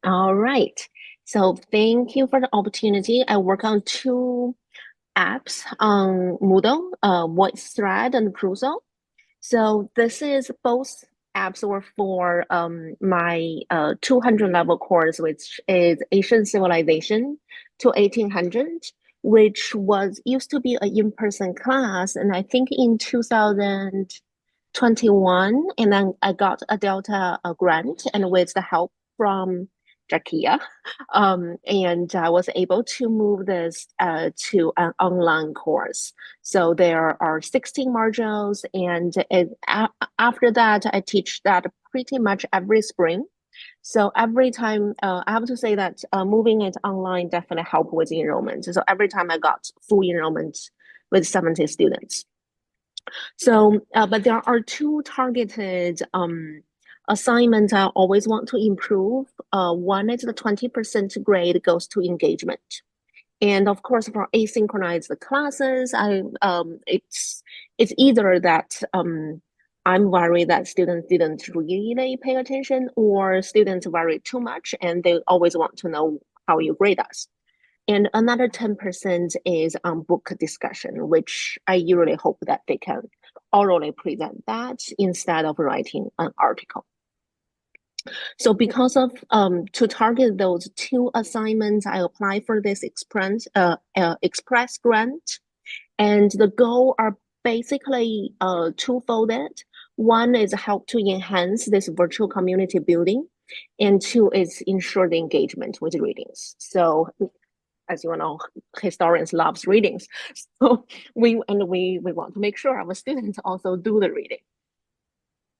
All right. So thank you for the opportunity. I work on two apps on Moodle, VoiceThread and Perusall. So this is both apps were for my 200 level course, which is Asian Civilization to 1800, which was used to be an in-person class. And I think in 2021, and then I got a Delta grant, and with the help from Jakia, and I was able to move this to an online course. So there are 16 modules, and after that, I teach that pretty much every spring. So every time, I have to say that moving it online definitely helped with enrollment. So every time I got full enrollment with 70 students. So, but there are two targeted assignments I always want to improve. One is the 20% grade goes to engagement. And of course, for asynchronized classes, it's either that I'm worried that students didn't really pay attention, or students worry too much and they always want to know how you grade us. And another 10% is on book discussion, which I usually hope that they can orally present that instead of writing an article. So because of to target those two assignments, I applied for this express grant, and the goal are basically twofolded. One is help to enhance this virtual community building, and two is ensure the engagement with readings. So as you know, historians loves readings. So we want to make sure our students also do the reading.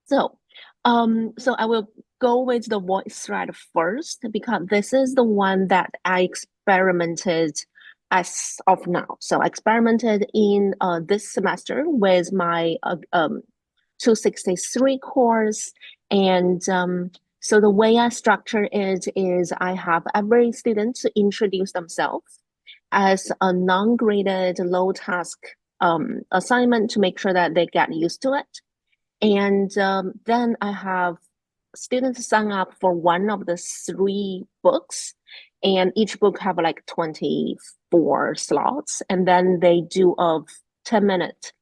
So, so I will go with the VoiceThread first because this is the one that I experimented as of now. So I experimented in this semester with my 263 course, and so the way I structure it is I have every student introduce themselves as a non-graded low task assignment to make sure that they get used to it. And then I have students sign up for one of the three books, and each book have like 24 slots, and then they do a 10-minute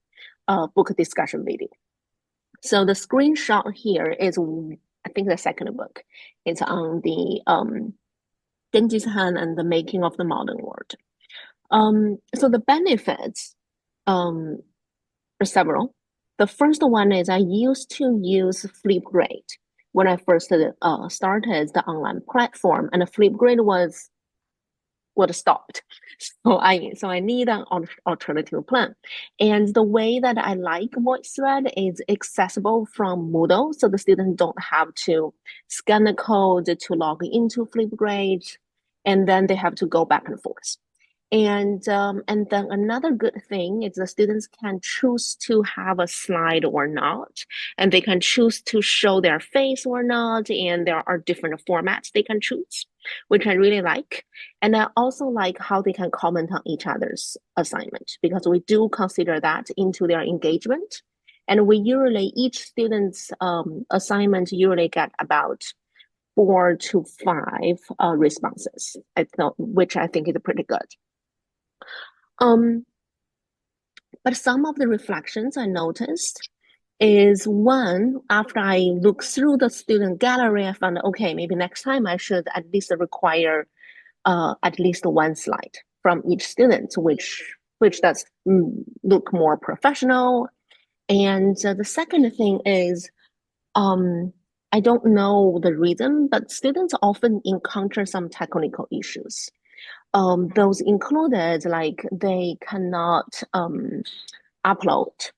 book discussion video. So the screenshot here is, I think, the second book. It's on the Genghis Khan and the making of the modern world. So the benefits are several. The first one is I used to use Flipgrid when I first started the online platform, and Flipgrid was what stopped. So I need an alternative plan. And the way that I like VoiceThread is accessible from Moodle, so the students don't have to scan the code to log into Flipgrid, and then they have to go back and forth. And then another good thing is the students can choose to have a slide or not, and they can choose to show their face or not, and there are different formats they can choose, which I really like. And I also like how they can comment on each other's assignment, because we do consider that into their engagement. And we usually, each student's assignment usually get about 4 to 5 responses, which I think is pretty good. But some of the reflections I noticed is one, after I look through the student gallery, I found, okay, maybe next time I should at least require at least one slide from each student, which does look more professional. And the second thing is, I don't know the reason, but students often encounter some technical issues. Those included, like they cannot upload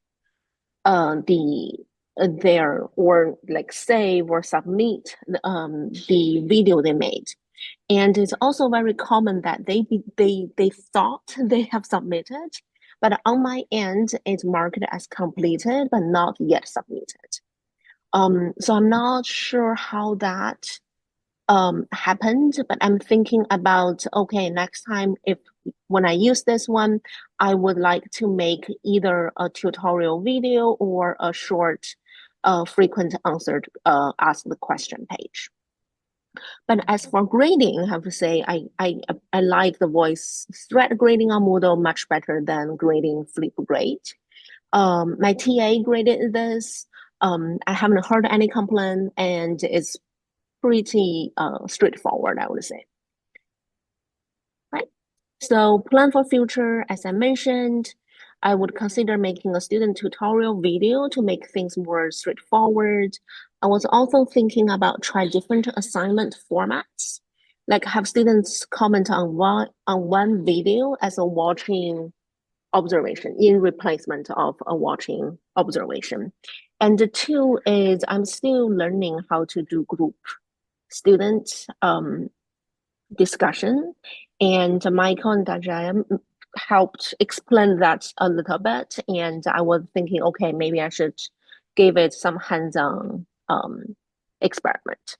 their or like save or submit the video they made. And it's also very common that they thought they have submitted, but on my end it's marked as completed but not yet submitted. So I'm not sure how that happened, but I'm thinking about, okay, next time when I use this one, I would like to make either a tutorial video or a short frequent answered ask the question page. But as for grading, I have to say I like the VoiceThread grading on Moodle much better than grading Flipgrid. My TA graded this. I haven't heard any complaint, and it's pretty straightforward, I would say. Right. So plan for future, as I mentioned, I would consider making a student tutorial video to make things more straightforward. I was also thinking about try different assignment formats, like have students comment on one video as a watching observation in replacement of a watching observation. And the two is I'm still learning how to do group student discussion, and Michael and Dajaya helped explain that a little bit. And I was thinking, okay, maybe I should give it some hands-on experiment.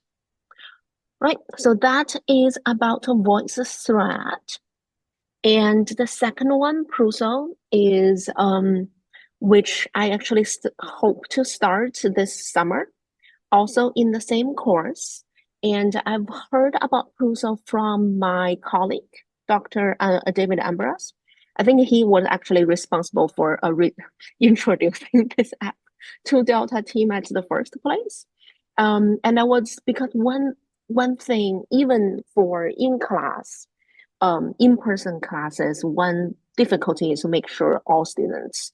Right, so that is about a VoiceThread. And the second one, Perusall, is which I actually hope to start this summer, also in the same course. And I've heard about Perusall from my colleague, Dr. David Ambrose. I think he was actually responsible for introducing this app to Delta team at the first place. And I was, because one thing, even for in-class, in-person classes, one difficulty is to make sure all students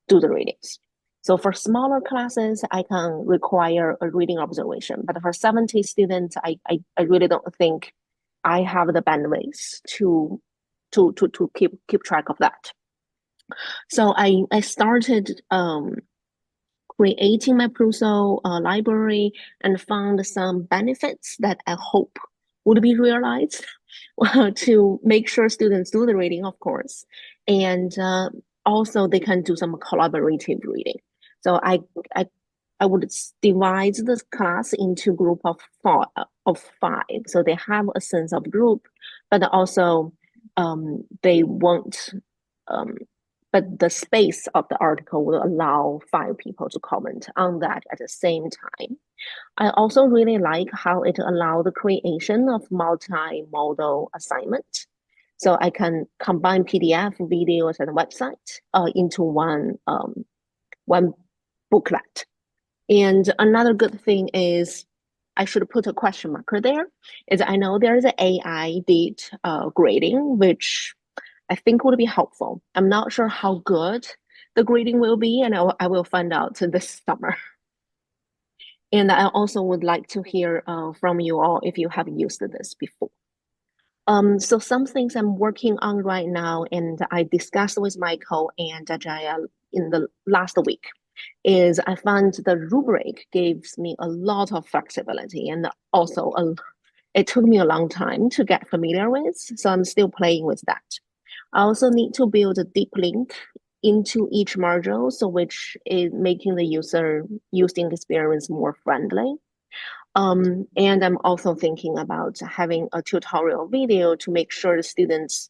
do the readings. So for smaller classes, I can require a reading observation. But for 70 students, I really don't think I have the bandwidth to keep track of that. So I started creating my Perusall library and found some benefits that I hope would be realized to make sure students do the reading, of course, and also they can do some collaborative reading. So I would divide this class into group of five, so they have a sense of group, but also they won't. But the space of the article will allow 5 people to comment on that at the same time. I also really like how it allows the creation of multimodal assignment. So I can combine PDF, videos, and website into one booklet. And another good thing is, I should put a question marker there, is I know there's an AI did grading, which I think would be helpful. I'm not sure how good the grading will be, and I will find out this summer. And I also would like to hear from you all if you have used this before. So some things I'm working on right now, and I discussed with Michael and Ajaya in the last week, is I found the rubric gives me a lot of flexibility, and also it took me a long time to get familiar with, so I'm still playing with that. I also need to build a deep link into each module, so which is making the user using experience more friendly. And I'm also thinking about having a tutorial video to make sure the students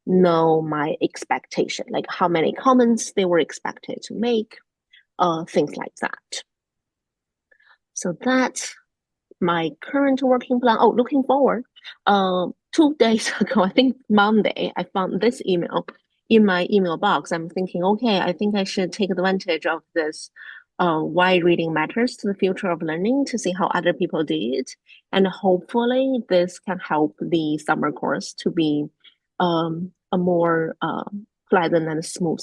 know my expectation, like how many comments they were expected to make, things like that. So that's my current working plan. Oh, looking forward. 2 days ago, I think Monday, I found this email in my email box. I'm thinking, okay, I think I should take advantage of this why reading matters to the future of learning to see how other people did. And hopefully this can help the summer course to be a more pleasant and smooth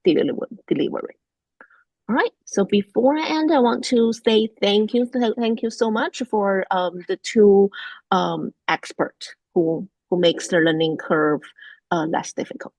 delivery. All right. So before I end, I want to say thank you so much for the two experts who makes the learning curve less difficult.